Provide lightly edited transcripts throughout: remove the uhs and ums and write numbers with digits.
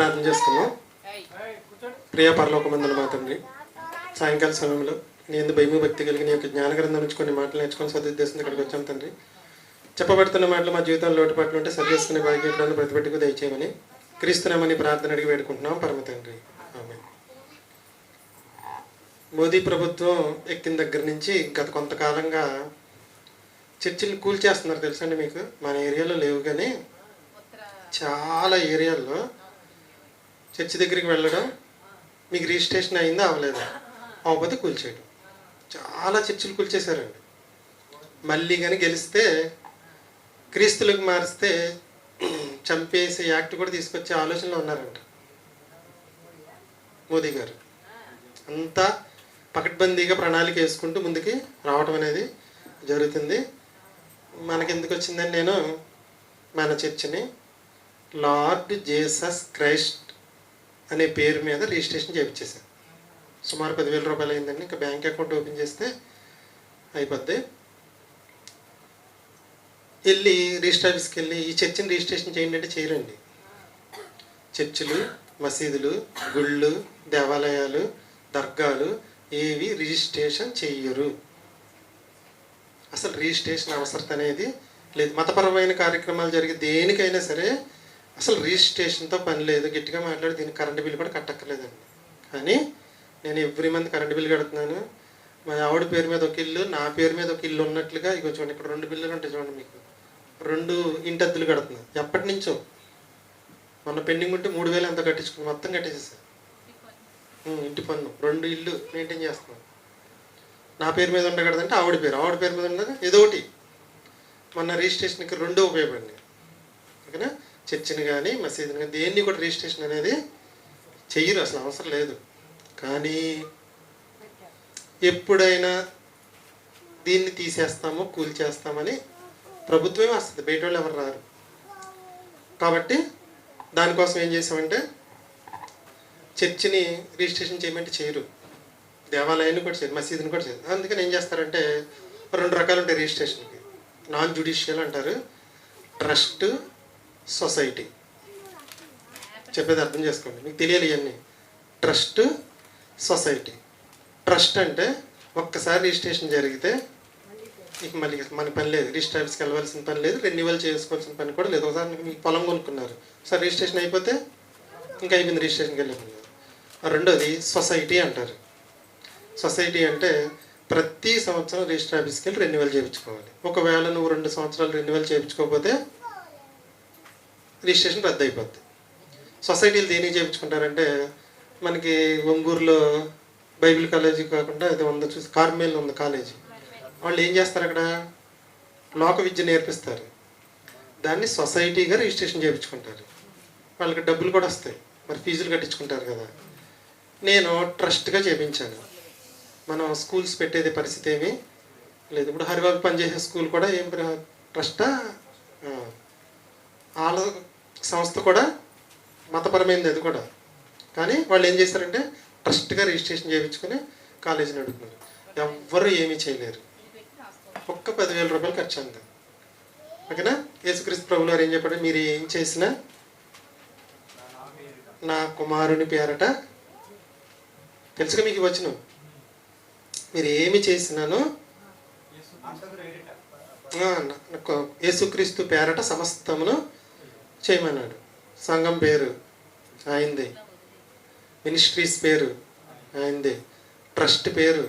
ప్రార్థన చేసుకున్నాం. ప్రియ పరలోకమందున మా తండ్రి, సాయంకాల సమయంలో నీ యందు భయము భక్తి కలిగి నీ యొక్క జ్ఞాన గ్రంథం నుంచి కొన్ని మాటలు నేర్చుకొని సదుద్దేశం ఇక్కడికి వచ్చాం తండ్రి. చెప్పబడుతున్న మాటలు మా జీవితంలో లోటుపాట్లు ఉంటే సరి చేసుకునే భాగ్యం ఎక్కడన్నా ప్రతిపెట్టుకు దయచేయమని క్రీస్తునామని ప్రార్థన అడిగి వేడుకుంటున్నాం పరమ తండ్రి. ఆమేన్. మోదీ ప్రభుత్వం ఎక్కిన దగ్గర నుంచి గత కొంతకాలంగా చర్చిలు కూల్చేస్తున్నారు. తెలుసండి మీకు? మన ఏరియాలో లేవు, కానీ చాలా ఏరియాల్లో చర్చి దగ్గరికి వెళ్ళడం, మీకు రిజిస్ట్రేషన్ అయిందా అవ్వలేదా, అవ్వకపోతే కూల్చేయడం. చాలా చర్చిలు కూల్చేశారండి. మళ్ళీ కానీ గెలిస్తే క్రీస్తులకు మారిస్తే చంపేసే యాక్ట్ కూడా తీసుకొచ్చే ఆలోచనలో ఉన్నారంట మోదీ గారు. అంతా పకడ్బందీగా ప్రణాళిక వేసుకుంటూ ముందుకి రావడం అనేది జరుగుతుంది. మనకెందుకు వచ్చిందని నేను మన చర్చిని లార్డ్ జీసస్ క్రైస్ట్ అనే పేరు మీద రిజిస్ట్రేషన్ చేయించేశాను. సుమారు 10,000 రూపాయలు అయిందండి. ఇంకా బ్యాంక్ అకౌంట్ ఓపెన్ చేస్తే అయిపోద్ది. వెళ్ళి రిజిస్టర్ ఆఫీస్కి వెళ్ళి ఈ చర్చిని రిజిస్ట్రేషన్ చేయండి అంటే చేయరండి. చర్చిలు, మసీదులు, గుళ్ళు, దేవాలయాలు, దర్గాలు ఏవి రిజిస్ట్రేషన్ చెయ్యరు. అసలు రిజిస్ట్రేషన్ అవసరం అనేది లేదు. మతపరమైన కార్యక్రమాలు జరిగే దేనికైనా సరే అసలు రిజిస్ట్రేషన్తో పని లేదు. గట్టిగా మాట్లాడి దీనికి కరెంటు బిల్లు కూడా కట్టక్కర్లేదండి. కానీ నేను ఎవ్రీ మంత్ కరెంటు బిల్లు కడుతున్నాను. మా ఆవిడ పేరు మీద ఒక ఇల్లు, నా పేరు మీద ఒక ఇల్లు ఉన్నట్లుగా ఇక చూడండి, ఇక్కడ 2 బిల్లులు ఉంటాయి చూడండి. మీకు 2 ఇంటద్దులు కడుతున్నాను ఎప్పటి నుంచో. మొన్న పెండింగ్ ఉంటే 3,000 ఎంత కట్టించుకుని మొత్తం కట్టేసేసాను. ఇంటి పన్ను 2 ఇల్లు మెయింటైన్ చేస్తున్నాను. నా పేరు మీద ఉండకూడదంటే ఆవిడ పేరు మీద ఉండగా ఏదో ఒకటి. మొన్న రిజిస్ట్రేషన్కి 2 ఉపయోగపడింది. ఓకేనా? చర్చిని కానీ మసీదుని కానీ దేన్ని కూడా రిజిస్ట్రేషన్ అనేది చెయ్యరు, అసలు అవసరం లేదు. కానీ ఎప్పుడైనా దీన్ని తీసేస్తామో కూల్చేస్తామని ప్రభుత్వమే వస్తుంది, బయట వాళ్ళు ఎవరు రారు. కాబట్టి దానికోసం ఏం చేసామంటే చర్చిని రిజిస్ట్రేషన్ చేయమంటే చేయరు, దేవాలయాన్ని కూడా చేయరు, మసీదుని కూడా చేయరు. అందుకని ఏం చేస్తారంటే 2 రకాలు ఉంటాయి రిజిస్ట్రేషన్కి. నాన్ జ్యుడిషియల్ అంటారు, ట్రస్ట్, సొసైటీ. చెప్పేది అర్థం చేసుకోండి, మీకు తెలియాలి ఇవన్నీ. Trust, society. ట్రస్ట్ అంటే ఒక్కసారి రిజిస్ట్రేషన్ జరిగితే మీకు మళ్ళీ మన పని లేదు, రిజిస్టర్ ఆఫీస్కి వెళ్ళవలసిన పని లేదు, రెన్యువల్ చేసుకోవాల్సిన పని కూడా లేదు. ఒకసారి మీకు పొలం కొనుక్కున్నారు, సార్ రిజిస్ట్రేషన్ అయిపోతే ఇంకా అయిపోయింది, రిజిస్ట్రేషన్కి వెళ్ళిపోయినారు. రెండోది సొసైటీ అంటారు. సొసైటీ అంటే ప్రతి సంవత్సరం రిజిస్టర్ ఆఫీస్కి వెళ్ళి రెన్యువల్ చేయించుకోవాలి. ఒకవేళ నువ్వు 2 సంవత్సరాలు రెన్యువల్ చేయించుకోకపోతే రిజిస్ట్రేషన్ రద్దు అయిపోద్ది. సొసైటీలు దేనికి చేయించుకుంటారంటే మనకి ఒంగూరులో బైబిల్ కాలేజీ కాకుండా అది ఉంది చూసి, కార్మేల్ ఉంది కాలేజీ. వాళ్ళు ఏం చేస్తారు, అక్కడ లోక విద్య నేర్పిస్తారు. దాన్ని సొసైటీగా రిజిస్ట్రేషన్ చేయించుకుంటారు. వాళ్ళకి డబ్బులు కూడా వస్తాయి, మరి ఫీజులు కట్టించుకుంటారు కదా. నేను ట్రస్ట్గా చేయించాను. మనం స్కూల్స్ పెట్టేది పరిస్థితి ఏమీ లేదు. ఇప్పుడు హరిబాబు పనిచేసే స్కూల్ కూడా ఏం ట్రస్టా, వాళ్ళ సంస్థ కూడా మతపరమైనది అది కూడా. కానీ వాళ్ళు ఏం చేశారంటే ట్రస్ట్గా రిజిస్ట్రేషన్ చేయించుకొని కాలేజీని అడుగుతున్నారు. ఎవ్వరూ ఏమీ చేయలేరు. ఒక్క 10,000 రూపాయలు ఖర్చు అంది. ఓకేనా? యేసుక్రీస్తు ప్రభువు వారు ఏం చెప్పాడు, మీరు ఏం చేసినా నా కుమారుని పేరట, తెలుసుగా మీకు వచ్చిన, మీరు ఏమి చేసినాను యేసుక్రీస్తు పేరట సమస్తమును చేయమన్నాడు. సంఘం పేరు ఆయనదే, మినిస్ట్రీస్ పేరు ఆయనదే, ట్రస్ట్ పేరు.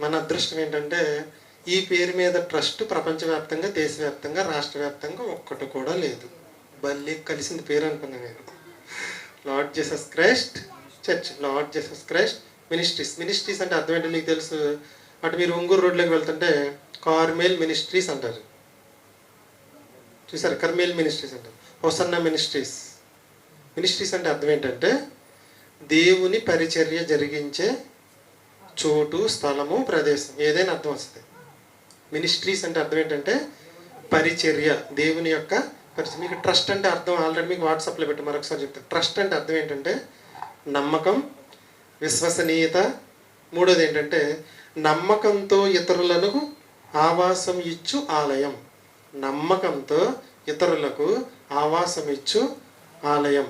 మన అదృష్టం ఏంటంటే ఈ పేరు మీద ట్రస్ట్ ప్రపంచవ్యాప్తంగా, దేశవ్యాప్తంగా, రాష్ట్ర వ్యాప్తంగా ఒక్కటి కూడా లేదు. బల్లి కలిసింది పేరు అనుకున్నాను నేను. Lord Jesus Christ church, lord Jesus Christ ministries. Ministries అంటే అర్థం ఏంటో మీకు తెలుసు. అటు మీరు ఒంగూరు రోడ్లోకి వెళ్తుంటే కార్మేల్ మినిస్ట్రీస్ అంటారు, చూసారు? కర్మేల్ మినిస్ట్రీస్ అంటారు, హోసన్నా మినిస్ట్రీస్. మినిస్ట్రీస్ అంటే అర్థం ఏంటంటే దేవుని పరిచర్య జరిగించే చోటు, స్థలము, ప్రదేశం, ఏదైనా అర్థం వస్తుంది. మినిస్ట్రీస్ అంటే అర్థం ఏంటంటే పరిచర్య, దేవుని యొక్క పరిచర్య. మీకు ట్రస్ట్ అంటే అర్థం ఆల్రెడీ మీకు వాట్సాప్లో పెట్టి మరొకసారి చెప్తాను. ట్రస్ట్ అంటే అర్థం ఏంటంటే నమ్మకం, విశ్వసనీయత. మూడోది ఏంటంటే నమ్మకంతో ఇతరులను ఆవాసం ఇచ్చు ఆలయం. నమ్మకంతో ఇతరులకు ఆవాసం ఇచ్చు ఆలయం.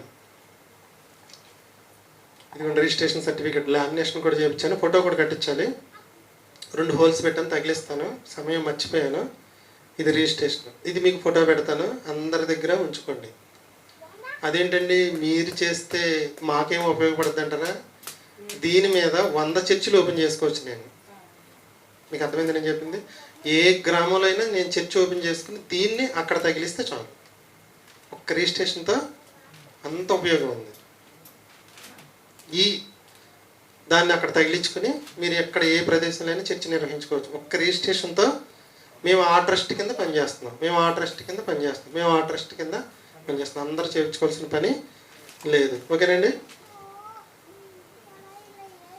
ఇదిగోండి రిజిస్ట్రేషన్ సర్టిఫికేట్, లామినేషన్ కూడా చేయించాను, ఫోటో కూడా కట్టించాలి. 2 హోల్స్ పెట్టాను, తగిలిస్తాను, సమయం మర్చిపోయాను. ఇది రిజిస్ట్రేషన్, ఇది మీకు ఫోటో పెడతాను, అందరి దగ్గర ఉంచుకోండి. అదేంటండి మీరు చేస్తే మాకేం ఉపయోగపడుతుంది అంటారా? దీని మీద 100 చర్చిలు ఓపెన్ చేసుకోవచ్చు నేను. మీకు అర్థమైంది నేను చెప్పింది? ఏ గ్రామంలో అయినా నేను చర్చ్ ఓపెన్ చేసుకుని దీన్ని అక్కడ తగిలిస్తే చాలు. ఒక్క రిజిస్ట్రేషన్తో అంత ఉపయోగం ఉంది. దాన్ని అక్కడ తగిలించుకొని మీరు ఎక్కడ ఏ ప్రదేశంలో అయినా చర్చ నిర్వహించుకోవచ్చు. ఒక్క రిజిస్ట్రేషన్తో మేము ఆ ట్రస్ట్ కింద పనిచేస్తున్నాం, అందరూ చేర్చుకోవాల్సిన పని లేదు. ఓకేనండి?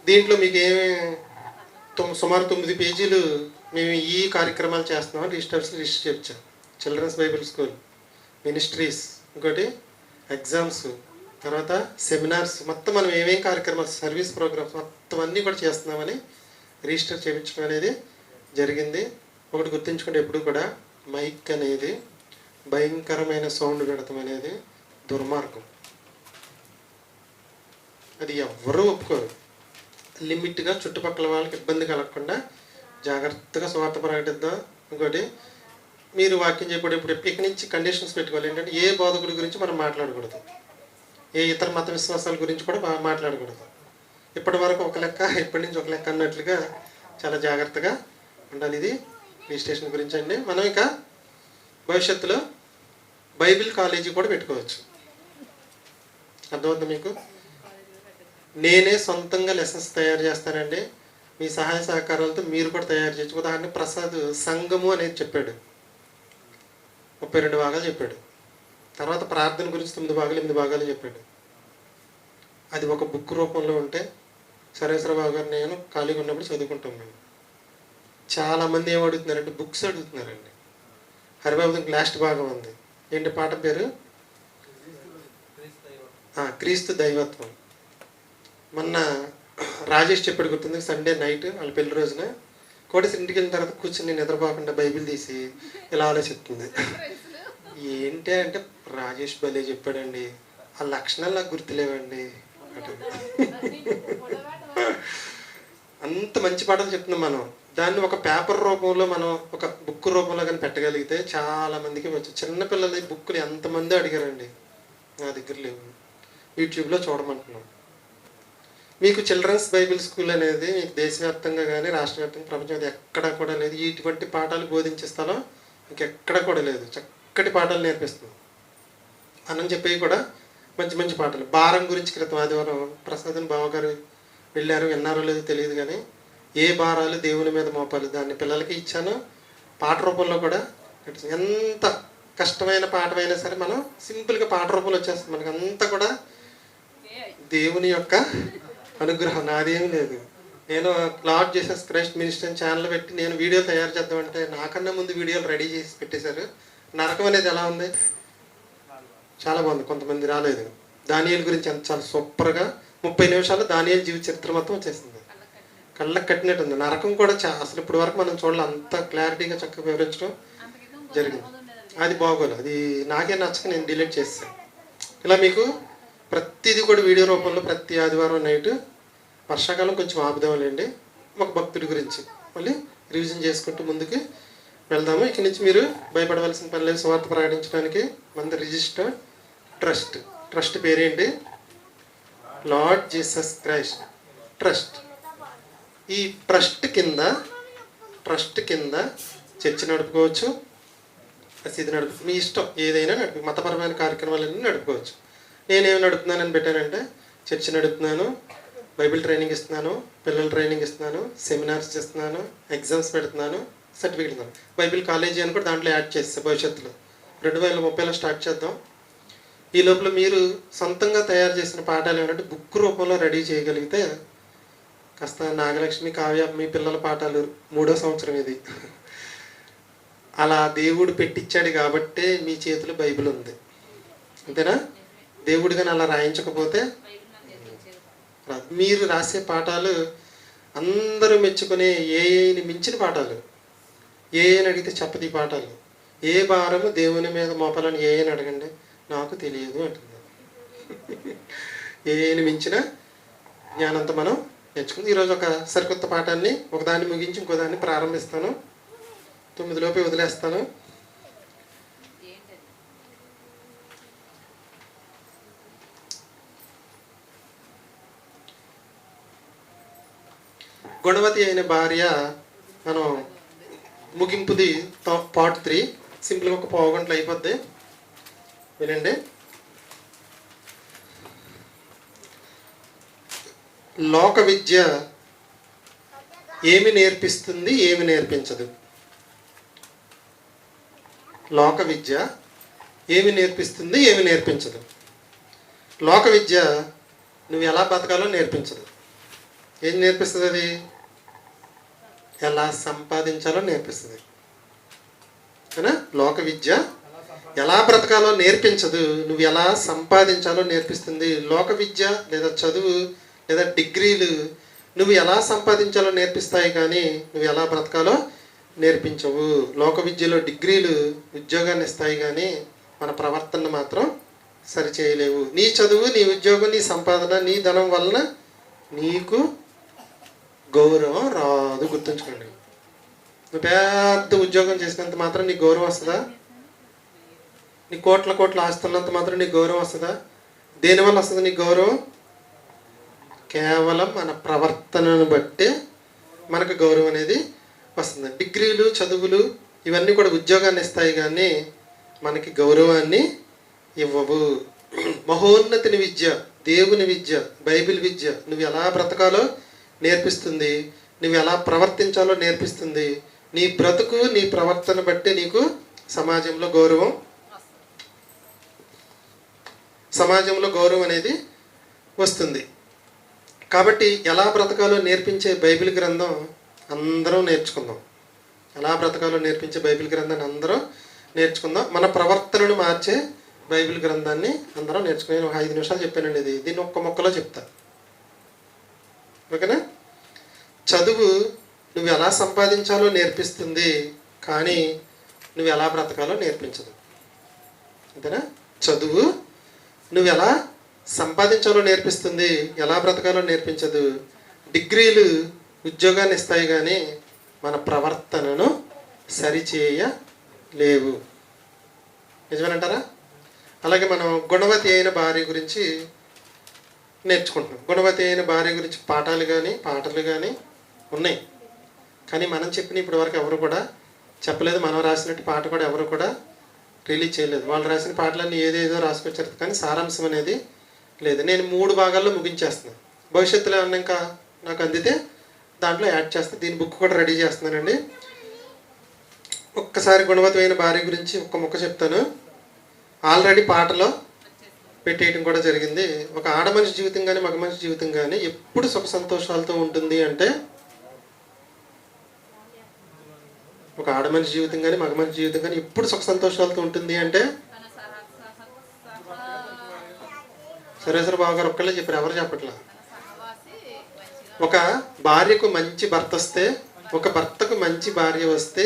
దీంట్లో మీకు సుమారు 9 పేజీలు మేము ఈ కార్యక్రమాలు చేస్తున్నామని రిజిస్టర్ చేయించాం. చిల్డ్రన్స్ బైబిల్ స్కూల్, మినిస్ట్రీస్, ఇంకోటి ఎగ్జామ్స్, తర్వాత సెమినార్స్, మొత్తం మనం ఏమేం కార్యక్రమాలు, సర్వీస్ ప్రోగ్రామ్స్ మొత్తం అన్నీ కూడా చేస్తున్నామని రిజిస్టర్ చేయించడం అనేది జరిగింది. ఒకటి గుర్తుంచుకుంటే, ఎప్పుడు కూడా మైక్ అనేది భయంకరమైన సౌండ్ పెడతాం అనేది దుర్మార్గం. అది ఎవ్వరూ ఒప్పుకోరు. లిమిట్గా చుట్టుపక్కల వాళ్ళకి ఇబ్బంది కలగకుండా జాగ్రత్తగా స్వార్థ ప్రకటిద్దాం. ఇంకోటి, మీరు వాక్యం చెప్పేటప్పుడు ఇక్కడి నుంచి కండిషన్స్ పెట్టుకోవాలి. ఏంటంటే ఏ బోధకుడి గురించి మనం మాట్లాడకూడదు, ఏ ఇతర మత విశ్వాసాల గురించి కూడా మాట్లాడకూడదు. ఇప్పటి వరకు ఒక లెక్క, ఇప్పటి నుంచి ఒక లెక్క అన్నట్లుగా చాలా జాగ్రత్తగా ఉండాలి. ఇది రిజిస్ట్రేషన్ గురించి అండి. మనం ఇక భవిష్యత్తులో బైబిల్ కాలేజీ కూడా పెట్టుకోవచ్చు. అర్థమవుతుంది మీకు? నేనే సొంతంగా లెసన్స్ తయారు చేస్తానండి. మీ సహాయ సహకారాలతో మీరు కూడా తయారు చేయొచ్చు. ఉదాహరణ ప్రసాద్ సంఘము అనేది చెప్పాడు, 32 భాగాలు చెప్పాడు. తర్వాత ప్రార్థన గురించి 9 భాగాలు 8 భాగాలు చెప్పాడు. అది ఒక బుక్ రూపంలో ఉంటే సరేశ్వరబాబు గారు నేను ఖాళీగా ఉన్నప్పుడు చదువుకుంటాం. మేము చాలామంది ఏం అడుగుతున్నారంటే బుక్స్ అడుగుతున్నారండి. హరిబాబు లాస్ట్ భాగం ఉంది, ఏంటి పాట పేరు? క్రీస్తు దైవత్వం. మొన్న రాజేష్ చెప్పాడు, గుర్తుంది? సండే నైట్ వాళ్ళ పెళ్లి రోజున కోటేశ్వర ఇంటికి వెళ్ళిన తర్వాత కూర్చొని నిద్రపోకుండా బైబిల్ తీసి ఇలా ఆలోచిస్తుంది. ఏంటి అంటే, రాజేష్ భలే చెప్పాడండి, ఆ లక్షణాలు నాకు గుర్తులేవండి అంటే. అంత మంచి పాటలు చెప్తున్నాం మనం. దాన్ని ఒక పేపర్ రూపంలో మనం ఒక బుక్ రూపంలో కానీ పెట్టగలిగితే చాలా మందికి వచ్చు. చిన్నపిల్లల బుక్కులు ఎంతమంది అడిగారండి, నా దగ్గర లేవు, యూట్యూబ్లో చూడమంటున్నాం. మీకు చిల్డ్రన్స్ బైబిల్ స్కూల్ అనేది మీకు దేశవ్యాప్తంగా కానీ రాష్ట్ర వ్యాప్తంగా ప్రపంచం ఎక్కడ కూడా లేదు. ఇటువంటి పాఠాలు బోధించే స్థలం ఇంకెక్కడ కూడా లేదు. చక్కటి పాఠాలు నేర్పిస్తున్నాం. అని చెప్పేవి కూడా మంచి మంచి పాటలు. భారం గురించి క్రితం ఆదివారం ప్రసాద్ బావగారు వెళ్ళారు, విన్నారో లేదో తెలియదు, కానీ ఏ భారాలు దేవుని మీద మోపాలి దాన్ని పిల్లలకి ఇచ్చాను. పాట రూపంలో కూడా ఎంత కష్టమైన పాఠమైనా సరే మనం సింపుల్గా పాట రూపంలో వచ్చేస్తుంది. మనకి అంతా కూడా దేవుని యొక్క అనుగ్రహం, నాదేమీ లేదు. నేను lord Jesus Christ minister channel పెట్టి నేను వీడియో తయారు చేద్దామంటే నాకన్నా ముందు వీడియోలు రెడీ చేసి పెట్టేశారు. నరకం అనేది ఎలా ఉంది? చాలా బాగుంది. కొంతమంది రాలేదు. దానియేలు గురించి ఎంత చాలా సూపర్గా 30 నిమిషాలు దానియేలు జీవిత చరిత్ర మొత్తం వచ్చేసింది. కళ్ళకు కట్టినట్టు ఉంది. నరకం కూడా అసలు ఇప్పటి వరకు మనం చూడాలి, అంత క్లారిటీగా చక్కగా వివరించడం జరిగింది. అది బాగోలేదు, అది నాకే నచ్చక నేను డిలీట్ చేస్తాను. ఇలా మీకు ప్రతిదీ కూడా వీడియో రూపంలో ప్రతి ఆదివారం నైట్, వర్షాకాలం కొంచెం ఆపుదామలేండి, ఒక భక్తుడి గురించి మళ్ళీ రివిజన్ చేసుకుంటూ ముందుకు వెళ్దాము. ఇక్కడి నుంచి మీరు భయపడవలసిన పని లేదు. స్వార్థ ప్రకటించడానికి మన రిజిస్టర్ ట్రస్ట్ పేరేంటి? Lord Jesus Christ trust. ఈ ట్రస్ట్ కింద చర్చ్ నడుపుకోవచ్చు, మసీదు మీ ఇష్టం, ఏదైనా నడుపు, మతపరమైన కార్యక్రమాలన్నీ నడుపుకోవచ్చు. నేనేమి నడుపుతున్నానని పెట్టానంటే, చర్చ్ నడుపుతున్నాను, బైబిల్ ట్రైనింగ్ ఇస్తున్నాను, పిల్లల ట్రైనింగ్ ఇస్తున్నాను, సెమినార్స్ ఇస్తున్నాను, ఎగ్జామ్స్ పెడుతున్నాను, సర్టిఫికేట్ ఇస్తున్నాను. బైబిల్ కాలేజీ అని కూడా దాంట్లో యాడ్ చేస్తే భవిష్యత్తులో 2030లో స్టార్ట్ చేద్దాం. ఈ లోపల మీరు సొంతంగా తయారు చేసిన పాఠాలు ఏమంటే బుక్ రూపంలో రెడీ చేయగలిగితే కాస్త నాగలక్ష్మి, కావ్య మీ పిల్లల పాఠాలు 3వ సంవత్సరం ఇది. అలా దేవుడు పెట్టించాడు కాబట్టే మీ చేతిలో బైబిల్ ఉంది, అంతేనా? దేవుడు కానీ అలా రాయించకపోతే మీరు రాసే పాఠాలు అందరూ మెచ్చుకునే ఏఐని మించిన పాఠాలు. ఏఐని అడిగితే చెప్పది పాఠాలు. ఏ భారము దేవుని మీద మోపాలని ఏఐని అడగండి, నాకు తెలియదు అంటుంది. ఏఐని మించిన జ్ఞానంతో మనం నేర్చుకుంది. ఈరోజు ఒక సరికొత్త పాఠాన్ని ఒకదాన్ని ముగించి ఇంకో దాన్ని ప్రారంభిస్తాను. 9 లోపే వదిలేస్తాను. గుణవతి అయిన భార్య మనం ముగింపుది పార్ట్ 3. సింపుల్గా ఒక పావు గంటలు అయిపోద్ది, వినండి. లోక విద్య ఏమి నేర్పిస్తుంది, ఏమి నేర్పించదు? లోక విద్య ఏమి నేర్పిస్తుంది, ఏమి నేర్పించదు? లోక విద్య నువ్వు ఎలా బతకాలో నేర్పించదు. ఏం నేర్పిస్తుంది? అది ఎలా సంపాదించాలో నేర్పిస్తుంది. అయినా లోక విద్య ఎలా బ్రతకాలో నేర్పించదు, నువ్వు ఎలా సంపాదించాలో నేర్పిస్తుంది. లోక విద్య లేదా చదువు లేదా డిగ్రీలు నువ్వు ఎలా సంపాదించాలో నేర్పిస్తాయి, కానీ నువ్వు ఎలా బ్రతకాలో నేర్పించవు. లోక విద్యలో డిగ్రీలు ఉద్యోగాన్ని ఇస్తాయి, కానీ మన ప్రవర్తన మాత్రం సరిచేయలేవు. నీ చదువు, నీ ఉద్యోగం, నీ సంపాదన, నీ ధనం వలన నీకు గౌరవం రాదు. గుర్తుంచుకోండి. నువ్వు పెద్ద ఉద్యోగం చేసినంత మాత్రం నీకు గౌరవం వస్తుందా? నీ కోట్ల ఆస్తున్నంత మాత్రం నీకు గౌరవం వస్తుందా? దేనివల్ల వస్తుంది నీకు గౌరవం? కేవలం మన ప్రవర్తనను బట్టే మనకు గౌరవం అనేది వస్తుంది. డిగ్రీలు, చదువులు ఇవన్నీ కూడా ఉద్యోగాన్ని ఇస్తాయి, కానీ మనకి గౌరవాన్ని ఇవ్వవు. మహోన్నతిని విద్య, దేవుని విద్య, బైబిల్ విద్య నువ్వు ఎలా బ్రతకాలో నేర్పిస్తుంది, నువ్వు ఎలా ప్రవర్తించాలో నేర్పిస్తుంది. నీ బ్రతుకు, నీ ప్రవర్తన బట్టి నీకు సమాజంలో గౌరవం అనేది వస్తుంది. కాబట్టి ఎలా బ్రతకాలో నేర్పించే బైబిల్ గ్రంథం అందరం నేర్చుకుందాం. ఎలా బ్రతకాలో నేర్పించే బైబిల్ గ్రంథాన్ని అందరం నేర్చుకుందాం. మన ప్రవర్తనను మార్చే బైబిల్ గ్రంథాన్ని అందరం నేర్చుకుని నేను ఒక 5 నిమిషాలు చెప్పానండి. దీన్ని ఒక్క మొక్కలో చెప్తా, ఓకేనా? చదువు నువ్వు ఎలా సంపాదించాలో నేర్పిస్తుంది, కానీ నువ్వు ఎలా బ్రతకాలో నేర్పించదు. అంతేనా? చదువు నువ్వు ఎలా సంపాదించాలో నేర్పిస్తుంది, ఎలా బ్రతకాలో నేర్పించదు. డిగ్రీలు ఉద్యోగాన్ని ఇస్తాయి, కానీ మన ప్రవర్తనను సరిచేయలేవు. నిజమేనంటారా? అలాగే మనం గుణవతి అయిన భార్య గురించి నేర్చుకుంటున్నాం. గుణవతి అయిన భార్య గురించి పాఠాలు కానీ ఉన్నాయి, కానీ మనం చెప్పిన ఇప్పటి వరకు ఎవరు కూడా చెప్పలేదు. మనం రాసినట్టు పాట కూడా ఎవరు కూడా రిలీజ్ చేయలేదు. వాళ్ళు రాసిన పాటలన్నీ ఏదేదో రాసుకొచ్చారు, కానీ సారాంశం అనేది లేదు. నేను 3 భాగాల్లో ముగించేస్తున్నాను. భవిష్యత్తులో ఏమన్నా ఇంకా నాకు అందితే దాంట్లో యాడ్ చేస్తాను. దీని బుక్ కూడా రెడీ చేస్తున్నానండి. ఒక్కసారి గుణవతి అయిన భార్య గురించి ఒక్క ముక్క చెప్తాను. ఆల్రెడీ పాటలో పెట్టేయడం కూడా జరిగింది. ఒక ఆడ మనిషి జీవితం కానీ మగ మనిషి జీవితం కానీ ఎప్పుడు సుఖ సంతోషాలతో ఉంటుంది అంటే, ఒక ఆడ మనిషి జీవితం కానీ మగ మనిషి జీవితం కానీ ఎప్పుడు సుఖ సంతోషాలతో ఉంటుంది అంటే, సరేశ్వర బాబు గారు ఒక్కళ్ళే చెప్పారు, ఎవరు చెప్పట్లా. ఒక భార్యకు మంచి భర్త వస్తే, ఒక భర్తకు మంచి భార్య వస్తే,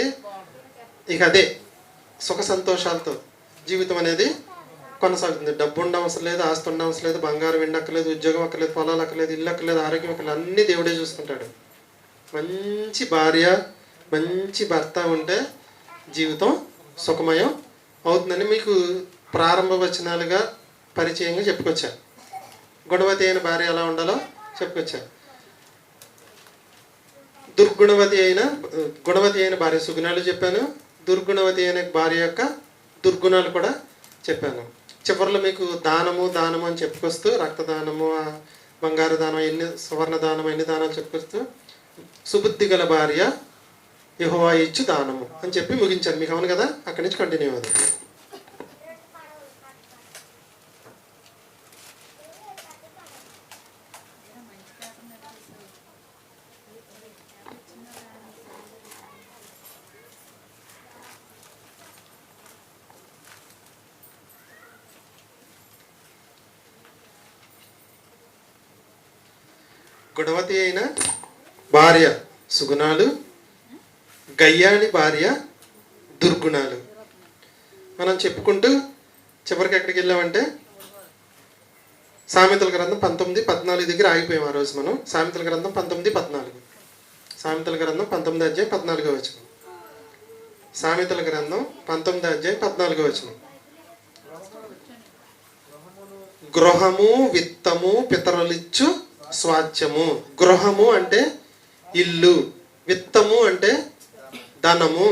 ఇక అదే సుఖ సంతోషాలతో జీవితం అనేది కొనసాగుతుంది. డబ్బు ఉండవసరం లేదు, ఆస్తి ఉండవసరం లేదు, బంగారం ఎండక్కర్లేదు, ఉద్యోగం అక్కర్లేదు, పొలాలు అక్కర్లేదు, ఇల్లు అక్కర్లేదు, ఆరోగ్యం అక్కర్లేదు, అన్నీ దేవుడే చూసుకుంటాడు. మంచి భార్య మంచి భర్త ఉంటే జీవితం సుఖమయం అవుతుందని మీకు ప్రారంభ వచనాలుగా పరిచయంగా చెప్పుకొచ్చా. గుణవతి అయిన భార్య ఎలా ఉండాలో చెప్పుకొచ్చా. గుణవతి అయిన భార్య సుగుణాలు చెప్పాను. దుర్గుణవతి అయిన భార్య యొక్క దుర్గుణాలు కూడా చెప్పాను. చివరిలో మీకు దానము అని చెప్పుకొస్తూ, రక్తదానము, బంగారు దానం, సువర్ణ దానం, ఎన్ని దానాలు చెప్పుకొస్తూ సుబుద్ధి గల భార్య యెహోవా ఇచ్చు దానము అని చెప్పి ముగించాను. మీకు అవును కదా? అక్కడి నుంచి కంటిన్యూ అవుతుంది. గుణవతి అయిన భార్య సుగుణాలు, గయ్యాళి భార్య దుర్గుణాలు మనం చెప్పుకుంటూ చివరికి ఎక్కడికి వెళ్ళామంటే సామెతల గ్రంథం 19:14 దగ్గర ఆగిపోయాం ఆ రోజు మనం. సామెతల గ్రంథం 19:14. సామెతల గ్రంథం 19 అధ్యాయం 14 వచనం. సామెతల గ్రంథం 19 అధ్యాయం 14 వచనం. గృహము విత్తము పితరులిచ్చు స్వాస్థ్యము. గృహము అంటే ఇల్లు, విత్తము అంటే ధనము,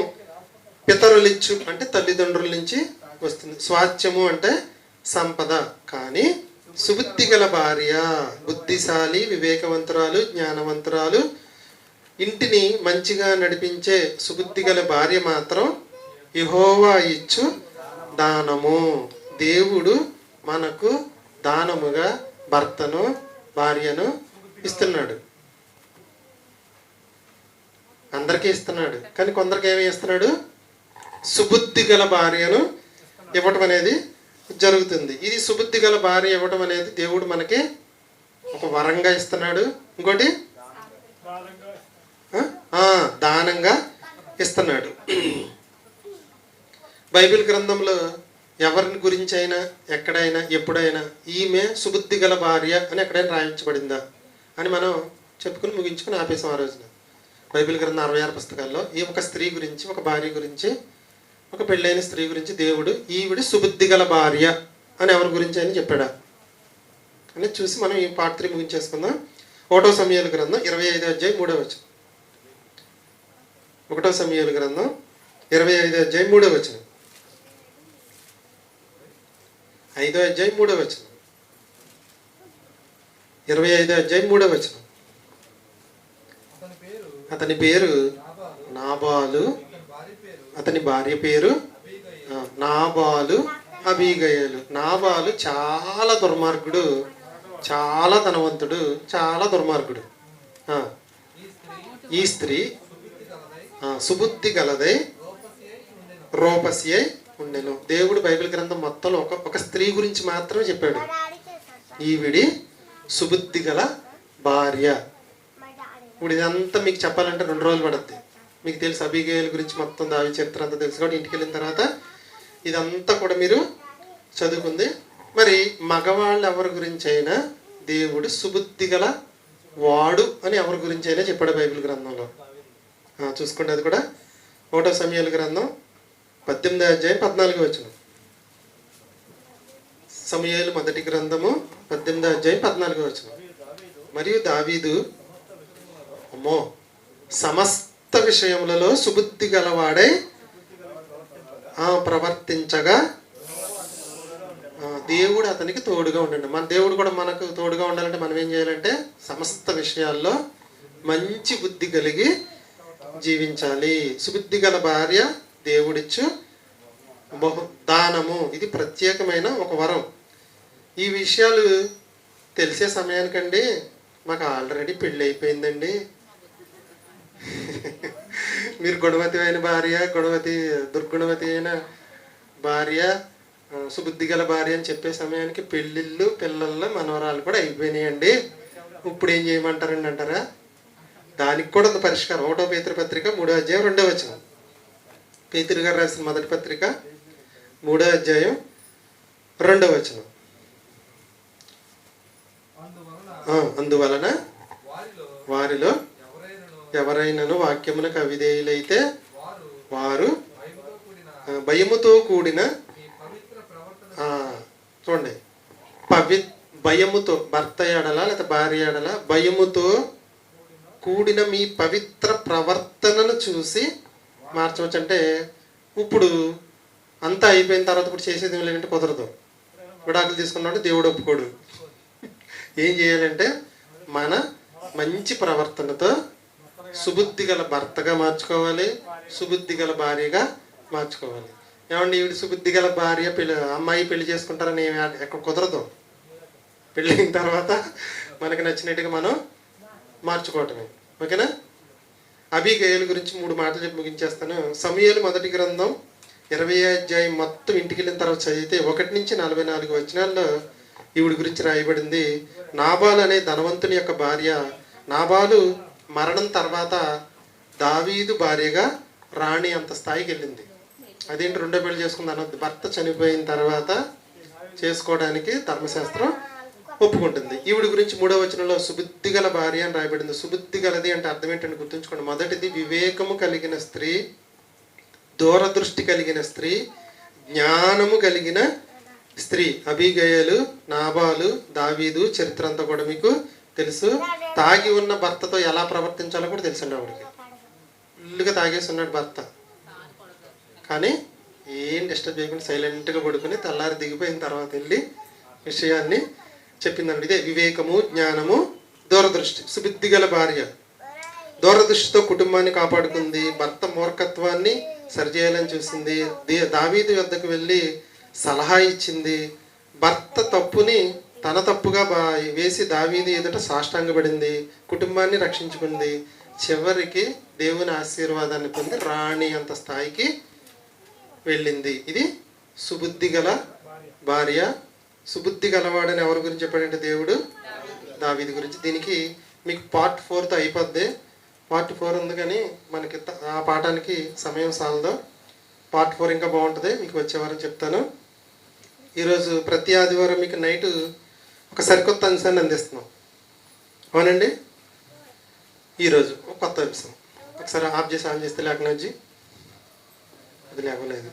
పితరులిచ్చు అంటే తల్లిదండ్రుల నుంచి వస్తుంది, స్వాస్థ్యము అంటే సంపద. కానీ సుబుద్ధి గల భార్య, బుద్ధిశాలి, వివేకవంతురాలు, జ్ఞానవంతురాలు, ఇంటిని మంచిగా నడిపించే సుబుద్ధి గల భార్య మాత్రం యెహోవా ఇచ్చు దానము. దేవుడు మనకు దానముగా భర్తను భార్యను ఇస్తున్నాడు. అందరికీ ఇస్తున్నాడు, కానీ కొందరికి ఏమి ఇస్తున్నాడు? సుబుద్ధి గల భార్యను ఇవ్వటం అనేది జరుగుతుంది. ఇది సుబుద్ధి గల భార్య ఇవ్వటం అనేది దేవుడు మనకి ఒక వరంగా ఇస్తున్నాడు. ఇంకోటి దానంగా ఇస్తున్నాడు. బైబిల్ గ్రంథంలో ఎవరిని గురించి అయినా ఎక్కడైనా ఎప్పుడైనా ఈమె సుబుద్ధి గల భార్య అని ఎక్కడైనా రాయించబడిందా అని మనం చెప్పుకుని ముగించుకుని ఆపేసాం ఆ రోజున. బైబిల్ గ్రంథం 66 పుస్తకాల్లో ఈ ఒక స్త్రీ గురించి, ఒక భార్య గురించి, ఒక పెళ్ళైన స్త్రీ గురించి దేవుడు ఈవిడి సుబుద్ధి గల భార్య అని ఎవరి గురించి అని చెప్పాడా అని చూసి మనం ఈ పార్ట్ 3 ముగించేసుకుందాం. 1 సమూయేలు గ్రంథం 25 అధ్యాయం 3వ వచనం. 1 సమూయేలు గ్రంథం 25 అధ్యాయం 3వ వచనం. 5వ అధ్యాయం 3వ వచనం. 25 అధ్యాయం 3వ వచనం. అతని పేరు నాబాలు, అతని భార్య పేరు నాబాలు అబీగయలు. నాబాలు చాలా దుర్మార్గుడు, చాలా ధనవంతుడు, చాలా దుర్మార్గుడు. ఈ స్త్రీ సుబుద్ధి గలదై రూపసి అయి ఉండెను. దేవుడు బైబిల్ గ్రంథం మొత్తంలో ఒక స్త్రీ గురించి మాత్రమే చెప్పాడు. ఈవిడి సుబుద్ధి గల భార్య. ఇప్పుడు ఇదంతా మీకు చెప్పాలంటే 2 రోజులు పడుద్ది. మీకు తెలుసు అబీగయలు గురించి మొత్తం దావీదు చరిత్ర అంతా తెలుసు కాబట్టి ఇంటికి వెళ్ళిన తర్వాత ఇదంతా కూడా మీరు చదువుకుంది. మరి మగవాళ్ళు ఎవరి గురించి అయినా దేవుడు సుబుద్ధి గల వాడు అని ఎవరి గురించి అయినా చెప్పాడు బైబిల్ గ్రంథంలో. చూసుకోండి, అది కూడా 1 సమూయేలు గ్రంథం 18 అధ్యాయం 14 వచనం. సమూయేలు మొదటి గ్రంథము 18 అధ్యాయం 14 వచనం. మరియు దావీదు సమస్త విషయములలో సుబుద్ధి గలవాడై ప్రవర్తించగా దేవుడు అతనికి తోడుగా ఉండండి. మన దేవుడు కూడా మనకు తోడుగా ఉండాలంటే మనం ఏం చేయాలంటే సమస్త విషయాల్లో మంచి బుద్ధి కలిగి జీవించాలి. సుబుద్ధి గల భార్య దేవుడిచ్చు దానము. ఇది ప్రత్యేకమైన ఒక వరం. ఈ విషయాలు తెలిసే సమయానికండి మాకు ఆల్రెడీ పెళ్ళి అయిపోయిందండి, మీరు గుణవతి అయిన భార్య, దుర్గుణవతి అయిన భార్య, సుబుద్ధి గల భార్య అని చెప్పే సమయానికి పెళ్ళిళ్ళు పిల్లల్లో మనవరాలు కూడా అయిపోయినాయండి, ఇప్పుడు ఏం చేయమంటారండి అంటారా? దానికి కూడా ఉంది పరిష్కారం. 1వ పేతురు పత్రిక 3వ అధ్యాయం 2వ వచనం. పేతురు గారు రాసిన మొదటి పత్రిక 3వ అధ్యాయం 2వ వచనం. అందువలన వారిలో ఎవరైనాను వాక్యమునకు అవిధేయులైతే వారు భయముతో కూడిన చూడండి భయముతో భర్త ఎడల లేదా భార్య ఎడల భయముతో కూడిన మీ పవిత్ర ప్రవర్తనను చూసి మార్చవచ్చు. అంటే ఇప్పుడు అంతా అయిపోయిన తర్వాత ఇప్పుడు చేసేది ఏం లేదంటే కుదరదు. విడాకులు తీసుకున్నాడు దేవుడు ఒప్పుకోడు. ఏం చేయాలంటే మన మంచి ప్రవర్తనతో సుబుద్ధి గల భర్తగా మార్చుకోవాలి, సుబుద్ధి గల భార్యగా మార్చుకోవాలి. ఏమండి ఈవిడ సుబుద్ధి గల భార్య అమ్మాయి పెళ్లి చేసుకుంటారని ఎక్కడ కుదరదు. పెళ్ళైన తర్వాత మనకు నచ్చినట్టుగా మనం మార్చుకోవటమే. ఓకేనా? అబీగయలు గురించి 3 మాటలు చెప్పి ముగించేస్తాను. సమూయేలు మొదటి గ్రంథం 20వ అధ్యాయం మొత్తం ఇంటికి వెళ్ళిన తర్వాత చదివితే 1 నుంచి 44 వచనాల్లో ఈవిడ గురించి రాయబడింది. నాబాలు అనే ధనవంతుని యొక్క భార్య. నాబాలు మరణం తర్వాత దావీదు భార్యగా రాణి అంత స్థాయికి వెళ్ళింది. అదేంటి 2వ పెళ్లి చేసుకుంది అనొద్దు. భర్త చనిపోయిన తర్వాత చేసుకోవడానికి ధర్మశాస్త్రం ఒప్పుకుంటుంది. ఈవిడి గురించి 3వ వచనంలో సుబుద్ధి గల భార్య అని రాయబడింది. సుబుద్ధి గలది అంటే అర్థం ఏంటని గుర్తుంచుకోండి. మొదటిది వివేకము కలిగిన స్త్రీ, దూరదృష్టి కలిగిన స్త్రీ, జ్ఞానము కలిగిన స్త్రీ. అబీగయలు, నాబాలు, దావీదు చరిత్ర అంతా కూడా మీకు తెలుసు. తాగి ఉన్న భర్తతో ఎలా ప్రవర్తించాలో కూడా తెలుసండి ఆవిడకి. ఫుల్గా తాగేసి ఉన్నాడు భర్త, కానీ ఏం డిస్టర్బ్ చేయకుండా సైలెంట్గా పడుకుని తెల్లారి దిగిపోయిన తర్వాత వెళ్ళి విషయాన్ని చెప్పిందండి. ఇదే వివేకము, జ్ఞానము, దూరదృష్టి. సుబుద్ధి గల భార్య దూరదృష్టితో కుటుంబాన్ని కాపాడుకుంది. భర్త మూర్ఖత్వాన్ని సరిచేయాలని చూసింది. దావీదు వద్దకు వెళ్ళి సలహా ఇచ్చింది. భర్త తప్పుని తన తప్పుగా వేసి దావీదు ఎదుట సాష్టాంగపడింది. కుటుంబాన్ని రక్షించుకుంది. చివరికి దేవుని ఆశీర్వాదాన్ని పొంది రాణి అంత స్థాయికి వెళ్ళింది. ఇది సుబుద్ధి గల భార్య. సుబుద్ధి గలవాడని ఎవరి గురించి చెప్పాడంటే దేవుడు దావీదు గురించి. దీనికి మీకు పార్ట్ 4తో అయిపోద్ది. పార్ట్ 4 ఉంది కానీ మనకి ఆ పాఠానికి సమయం సాలదు. పార్ట్ 4 ఇంకా బాగుంటుంది, మీకు వచ్చే వారం చెప్తాను. ఈరోజు ప్రతి ఆదివారం మీకు నైట్ ఒక సరికొత్త అంశాన్ని అందిస్తున్నాం. అవునండి, ఈరోజు ఒక కొత్త అంశం. ఒకసారి ఆఫ్ చేసి ఆన్ చేస్తే లేకనొచ్చి అది లేకలేదు.